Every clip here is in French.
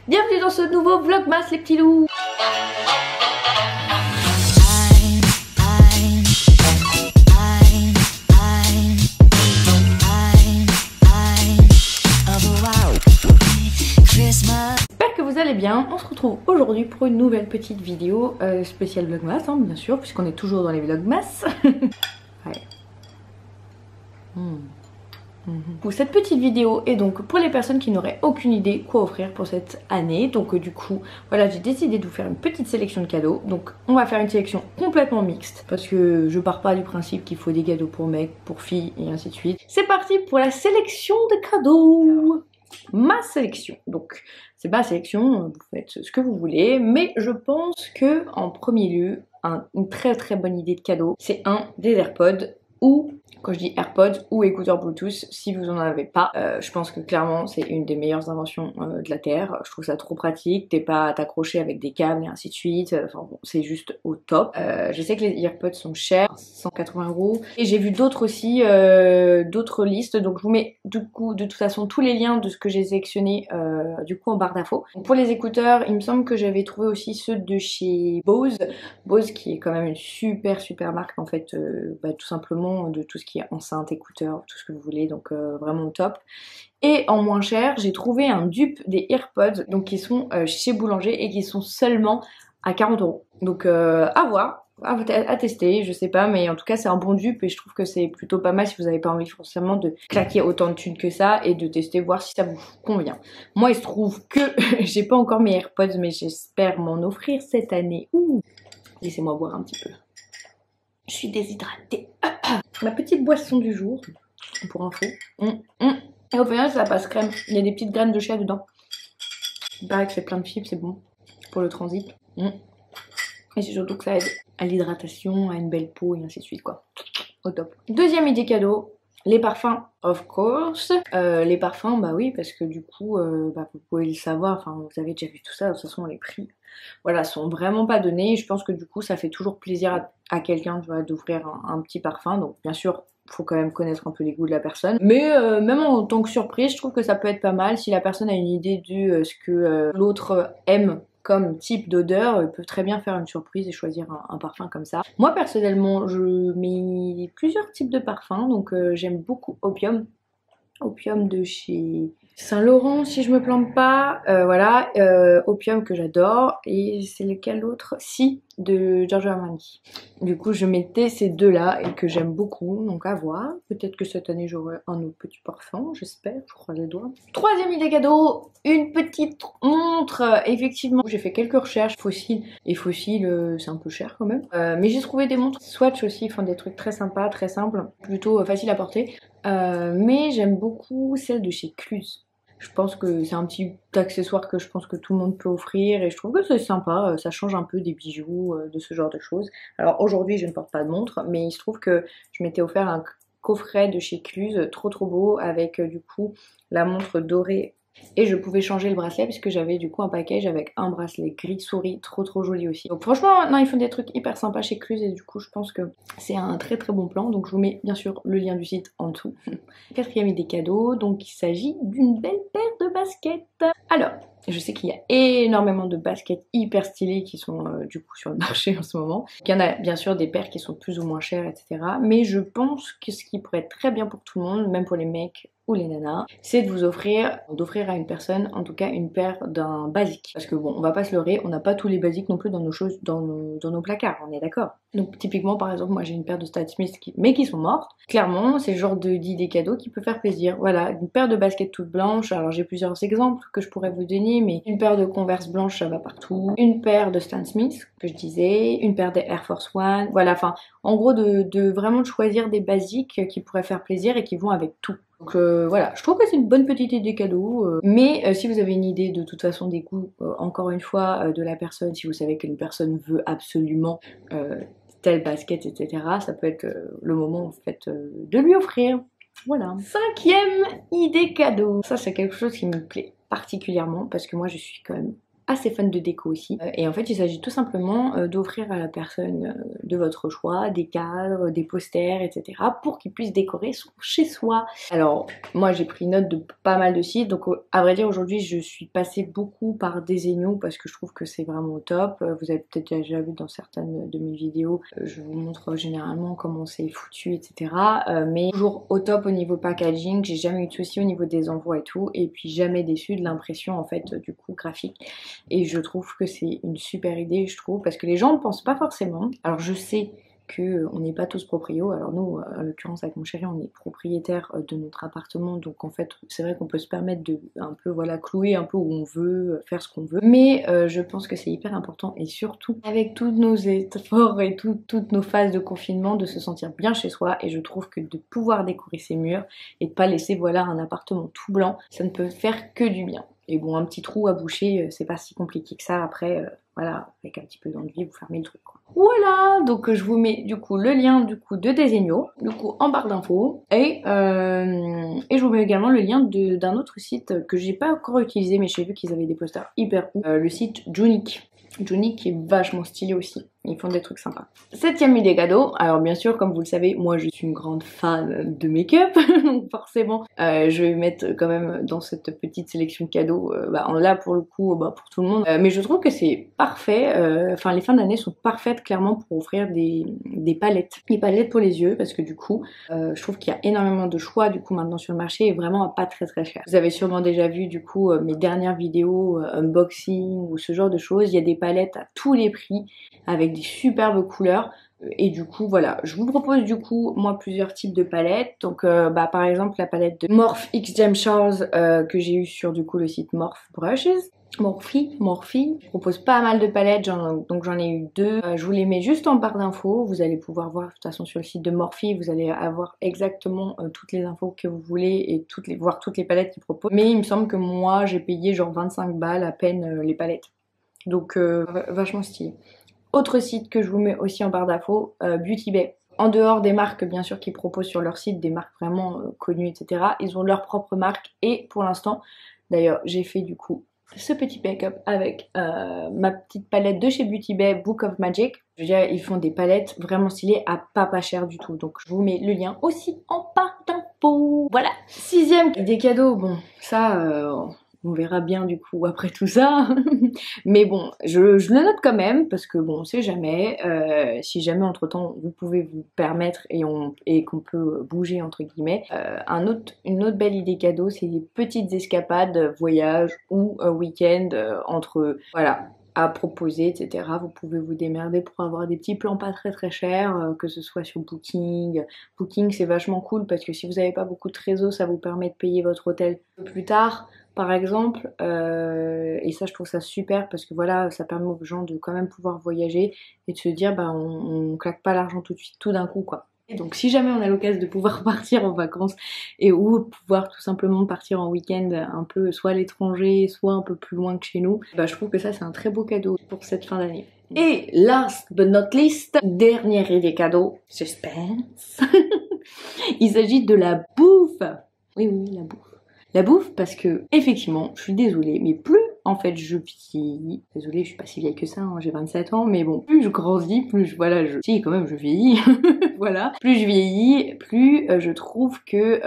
Bienvenue dans ce nouveau vlogmas les petits loups. J'espère que vous allez bien. On se retrouve aujourd'hui pour une nouvelle petite vidéo spéciale vlogmas, hein, bien sûr, puisqu'on est toujours dans les vlogmas. Ouais. Pour cette petite vidéo est donc pour les personnes qui n'auraient aucune idée quoi offrir pour cette année. Donc du coup voilà, j'ai décidé de vous faire une petite sélection de cadeaux. Donc on va faire une sélection complètement mixte parce que je pars pas du principe qu'il faut des cadeaux pour mecs, pour filles et ainsi de suite. C'est parti pour la sélection de cadeaux. Ma sélection, donc c'est ma sélection, vous faites ce que vous voulez, mais je pense que en premier lieu une très bonne idée de cadeau, c'est des AirPods, ou quand je dis AirPods ou écouteurs Bluetooth si vous en avez pas. Je pense que clairement c'est une des meilleures inventions de la terre. Je trouve ça trop pratique, t'es pas à t'accrocher avec des câbles et ainsi de suite. Enfin bon, c'est juste au top. Je sais que les AirPods sont chers, 180 €, et j'ai vu d'autres aussi, d'autres listes, donc je vous mets du coup de toute façon tous les liens de ce que j'ai sélectionné du coup en barre d'infos. Pour les écouteurs, il me semble que j'avais trouvé aussi ceux de chez Bose qui est quand même une super marque en fait, tout simplement de tout ce qui est enceinte, écouteurs, tout ce que vous voulez, donc vraiment top. Et en moins cher, j'ai trouvé un dupe des AirPods, donc qui sont chez Boulanger et qui sont seulement à 40 €. Donc à voir, à tester, je sais pas, mais en tout cas c'est un bon dupe et je trouve que c'est plutôt pas mal si vous n'avez pas envie forcément de claquer autant de thunes que ça et de tester, voir si ça vous convient. Moi il se trouve que j'ai pas encore mes AirPods, mais j'espère m'en offrir cette année. Ouh. Laissez-moi boire un petit peu. Je suis déshydratée. Ma petite boisson du jour, pour info. Et au final, ça passe crème. Il y a des petites graines de chia dedans. Il paraît que c'est plein de fibres, c'est bon pour le transit. Et c'est surtout que ça aide à l'hydratation, à une belle peau et ainsi de suite, quoi. Au top. Deuxième idée cadeau, les parfums, of course. Les parfums, bah oui, parce que du coup, vous pouvez le savoir, enfin, vous avez déjà vu tout ça, de toute façon, les prix, voilà, sont vraiment pas donnés. Je pense que du coup, ça fait toujours plaisir à quelqu'un d'offrir un petit parfum. Donc, bien sûr, faut quand même connaître un peu les goûts de la personne. Mais même en tant que surprise, je trouve que ça peut être pas mal. Si la personne a une idée de ce que l'autre aime comme type d'odeur, ils peuvent très bien faire une surprise et choisir un parfum comme ça. Moi personnellement, je mets plusieurs types de parfums, donc j'aime beaucoup Opium de chez Saint Laurent si je me plante pas, voilà, Opium que j'adore, et c'est lequel l'autre, Si de Giorgio Armani. Du coup je mettais ces deux là et que j'aime beaucoup, donc à voir, peut-être que cette année j'aurai un autre petit parfum, j'espère, je croise les doigts. Troisième idée cadeau, une petite montre. Effectivement j'ai fait quelques recherches, Fossil c'est un peu cher quand même, mais j'ai trouvé des montres Swatch aussi, ils font des trucs très sympas, très simples, plutôt faciles à porter, mais j'aime beaucoup celle de chez Cluse. Je pense que c'est un petit accessoire que je pense que tout le monde peut offrir et je trouve que c'est sympa, ça change un peu des bijoux, de ce genre de choses. Alors aujourd'hui je ne porte pas de montre, mais il se trouve que je m'étais offert un coffret de chez Cluse, trop beau, avec du coup la montre dorée. Et je pouvais changer le bracelet puisque j'avais du coup un package avec un bracelet gris souris, trop joli aussi. Donc franchement, non, ils font des trucs hyper sympas chez Cluse et du coup je pense que c'est un très bon plan. Donc je vous mets bien sûr le lien du site en dessous. Quatrième idée cadeau, donc il s'agit d'une belle paire de baskets. Alors, je sais qu'il y a énormément de baskets hyper stylées qui sont du coup sur le marché en ce moment. Il y en a bien sûr des paires qui sont plus ou moins chères, etc. Mais je pense que ce qui pourrait être très bien pour tout le monde, même pour les mecs ou les nanas, c'est de vous d'offrir à une personne, en tout cas une paire d'un basique. Parce que bon, on va pas se leurrer, on n'a pas tous les basiques non plus dans nos choses, dans nos placards, on est d'accord. Donc typiquement par exemple, moi j'ai une paire de Stan Smith mais qui sont mortes. Clairement, c'est le genre d'idée cadeau qui peut faire plaisir. Voilà, une paire de baskets toutes blanches, alors j'ai plusieurs exemples que je pourrais vous donner, mais une paire de Converse blanches, ça va partout. Une paire de Stan Smith, que je disais, une paire de Air Force One, voilà, enfin, en gros de vraiment choisir des basiques qui pourraient faire plaisir et qui vont avec tout. Donc voilà, je trouve que c'est une bonne petite idée cadeau, mais si vous avez une idée de toute façon des goûts, encore une fois, de la personne, si vous savez qu'une personne veut absolument telle basket, etc., ça peut être le moment en fait de lui offrir. Voilà. Cinquième idée cadeau. Ça c'est quelque chose qui me plaît particulièrement parce que moi je suis quand même assez fun de déco aussi. Et en fait il s'agit tout simplement d'offrir à la personne de votre choix des cadres, des posters, etc. pour qu'il puisse décorer son chez soi. Alors moi j'ai pris note de pas mal de sites, donc à vrai dire aujourd'hui je suis passée beaucoup par Desenio parce que je trouve que c'est vraiment au top. Vous avez peut-être déjà vu dans certaines de mes vidéos, je vous montre généralement comment c'est foutu, etc. Mais toujours au top au niveau packaging, j'ai jamais eu de soucis au niveau des envois et tout, et puis jamais déçu de l'impression en fait du coup graphique. Et je trouve que c'est une super idée, je trouve, parce que les gens ne pensent pas forcément. Alors je sais qu'on n'est pas tous proprios. Alors nous, en l'occurrence avec mon chéri, on est propriétaire de notre appartement, donc en fait c'est vrai qu'on peut se permettre de un peu voilà clouer un peu où on veut, faire ce qu'on veut. Mais je pense que c'est hyper important, et surtout avec tous nos efforts et toutes nos phases de confinement, de se sentir bien chez soi. Et je trouve que de pouvoir décorer ses murs et de pas laisser voilà un appartement tout blanc, ça ne peut faire que du bien. Et bon, un petit trou à boucher, c'est pas si compliqué que ça. Après, voilà, avec un petit peu d'enduit, vous fermez le truc, quoi. Voilà, donc je vous mets du coup le lien du coup de Desenio, du coup en barre d'infos, et je vous mets également le lien d'un autre site que j'ai pas encore utilisé, mais j'ai vu qu'ils avaient des posters hyper cool, le site Junique. Junique qui est vachement stylé aussi. Ils font des trucs sympas. 7ème idée cadeau. Alors bien sûr, comme vous le savez, moi je suis une grande fan de make-up. Donc forcément, je vais mettre quand même dans cette petite sélection de cadeaux, là pour le coup, pour tout le monde. Mais je trouve que c'est parfait. Enfin, les fins d'année sont parfaites clairement pour offrir des palettes. Des palettes pour les yeux, parce que du coup, je trouve qu'il y a énormément de choix du coup maintenant sur le marché, et vraiment à pas très cher. Vous avez sûrement déjà vu du coup mes dernières vidéos unboxing ou ce genre de choses. Il y a des palettes à tous les prix avec des superbes couleurs, et du coup voilà, je vous propose du coup moi plusieurs types de palettes. Donc par exemple la palette de Morphe X Gem Charles que j'ai eu sur du coup le site Morphe Brushes. Morphe je propose pas mal de palettes, donc j'en ai eu 2. Je vous les mets juste en barre d'infos, vous allez pouvoir voir de toute façon sur le site de Morphe, vous allez avoir exactement toutes les infos que vous voulez et voir toutes les palettes qu'ils proposent. Mais il me semble que moi j'ai payé genre 25 balles à peine les palettes, donc vachement stylé. Autre site que je vous mets aussi en barre d'infos, Beauty Bay. En dehors des marques bien sûr qu'ils proposent sur leur site, des marques vraiment connues, etc. Ils ont leur propre marque, et pour l'instant, d'ailleurs j'ai fait du coup ce petit make-up avec ma petite palette de chez Beauty Bay, Book of Magic. Je veux dire, ils font des palettes vraiment stylées à pas cher du tout. Donc je vous mets le lien aussi en barre d'infos. Voilà. 6ème des cadeaux, bon ça... on verra bien du coup après tout ça. Mais bon, je le note quand même parce que bon, on sait jamais. Si jamais entre temps vous pouvez vous permettre et qu'on peut bouger entre guillemets. Une autre belle idée cadeau, c'est des petites escapades, voyage ou week-end entre voilà, à proposer, etc. Vous pouvez vous démerder pour avoir des petits plans pas très chers, que ce soit sur Booking. Booking c'est vachement cool parce que si vous n'avez pas beaucoup de réseau, ça vous permet de payer votre hôtel plus tard, par exemple, et ça je trouve ça super parce que voilà, ça permet aux gens de quand même pouvoir voyager et de se dire on claque pas l'argent tout de suite, tout d'un coup quoi. Et donc si jamais on a l'occasion de pouvoir partir en vacances ou pouvoir tout simplement partir en week-end un peu soit à l'étranger, soit un peu plus loin que chez nous, je trouve que ça c'est un très beau cadeau pour cette fin d'année. Et last but not least, dernière idée cadeau, suspense. Il s'agit de la bouffe. Oui, la bouffe. La bouffe parce que, effectivement, je suis désolée, mais plus en fait je vieillis, désolée je suis pas si vieille que ça, hein, j'ai 27 ans, mais bon, plus je grandis, si quand même je vieillis, voilà, plus je vieillis, plus je trouve que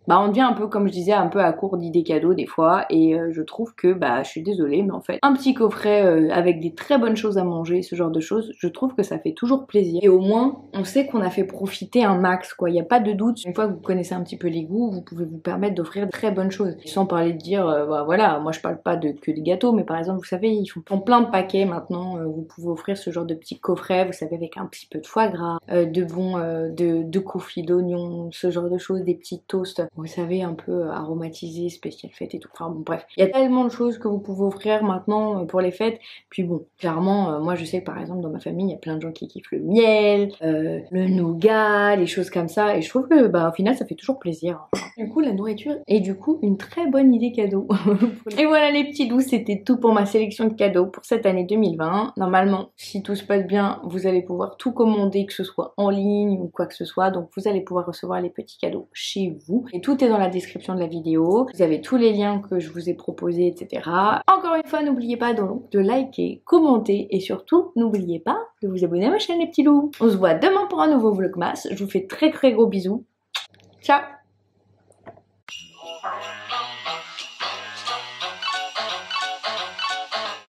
on devient un peu, comme je disais, un peu à court d'idées cadeaux des fois, et je trouve que je suis désolée, mais en fait un petit coffret avec des très bonnes choses à manger, ce genre de choses, je trouve que ça fait toujours plaisir, et au moins on sait qu'on a fait profiter un max quoi, il n'y a pas de doute. Une fois que vous connaissez un petit peu les goûts, vous pouvez vous permettre d'offrir de très bonnes choses, sans parler de dire voilà, moi je parle pas que des gâteaux, mais par exemple vous savez ils font plein de paquets maintenant, vous pouvez offrir ce genre de petits coffrets, vous savez, avec un petit peu de foie gras, de confits d'oignons, ce genre de choses, des petits toasts, vous savez, un peu aromatisés, spécial fête et tout, enfin bon bref, il y a tellement de choses que vous pouvez offrir maintenant pour les fêtes. Puis bon, clairement moi je sais que par exemple dans ma famille il y a plein de gens qui kiffent le miel, le nougat, les choses comme ça, et je trouve que au final ça fait toujours plaisir. Du coup la nourriture est du coup une très bonne idée cadeau. Et voilà les petits petits loups, c'était tout pour ma sélection de cadeaux pour cette année 2020. Normalement, si tout se passe bien, vous allez pouvoir tout commander, que ce soit en ligne ou quoi que ce soit. Donc vous allez pouvoir recevoir les petits cadeaux chez vous. Et tout est dans la description de la vidéo. Vous avez tous les liens que je vous ai proposés, etc. Encore une fois, n'oubliez pas donc de liker, commenter et surtout, n'oubliez pas de vous abonner à ma chaîne les petits loups. On se voit demain pour un nouveau vlogmas. Je vous fais très gros bisous. Ciao!